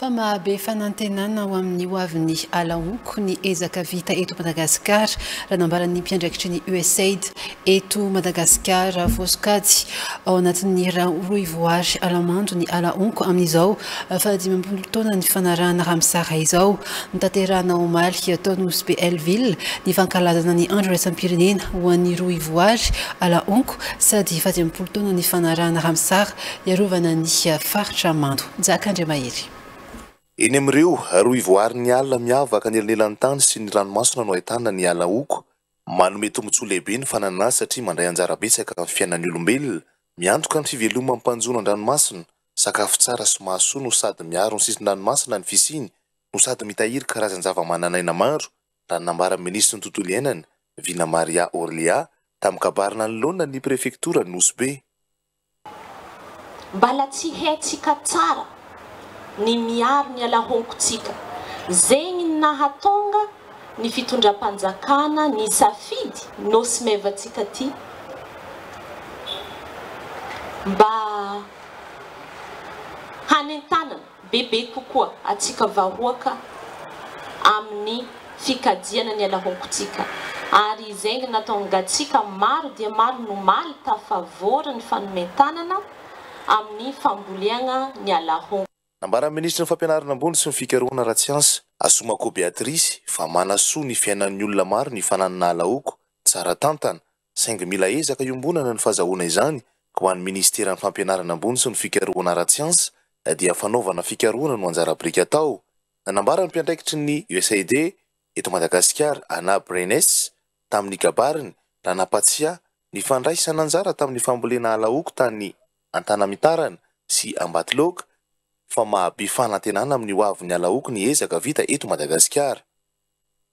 Fa mahabe fanantenana ao amin'ny hoavin'ny alaonko ny ezaka vita eto Madagasikara raha nambaran'ny mpiandraikitry ny USAID eto Madagasikara Voskady ao anatin'ny roa voary alamando ny alaonko amin'izao fa 15 taona ny fanarahana ramsara izao nitaterana omaly tao Nosy Elville ny fankalazana ny andro raisam-pirenena ho an'ny roa voary alaonko sady 15 taona ny fanarahana ramsara iarovana ny faritra mando Jakandre Mahery. Eny amin'ireo roa voary ny alina miavaka ny elanelany tany sy ny ranomasina no ahitana ny alaonko manome tombotsoa lehibe ny fananana satria mandray anjara betsaka amin'ny fiainan'ny olombelona miantoka ny fiveloman'ny mpanjono an-dranomasina sakafo tsara sy mahasoa no sady miaro ny sisin-dranomasina ny fisiny no sady mitahiry karazan-java-mananaina maro raha nambaran'ny minisitry ny tontolo iainana Vina Maria Orlia tamin'ny kabarina anoloana ny prefektora Nosy Be. Mbala tsy haintsika tsara ny miaro ny alahonkotsika zegny nahatonga ny fitondram-panjakana ny safidy nosy mevatsika ty mba hanentanana bebe kokoa atsika vahoaka amin'ny fikadiana ny alahonkotsika ary zegny natongatsika maro dia maro no maly tafavora ny fanomentanana amin'ny famboliagna ny alahonko. Nambaran'ny ministry ny fampianarana ambony sy ny fikarohana ara-tsiansa Asomako Beatrice fa manasoa ny fiainan'ny olona maro ny fananana alaonko tsara tantana saingy mila ezaka iombonana ny fahazahoana izany ho an'ny ministeran'ny fampianarana ambony sy ny fikarohana ara-tsiansa dia fanaovana fikarohana no anjara-biriky atao. Nambaran'ny mpiandraikitry ny USAID eto Madagasikara Anna Brenes tamin'ny kabariny raha napatsia ny fandraisana anjara tamin'ny fambolena alaonko tany Antanamitarana sy Ambatoloka fa mahabe fanantenana amin'ny hoavin'ny alaonko ny ezaka vita eto Madagasikara.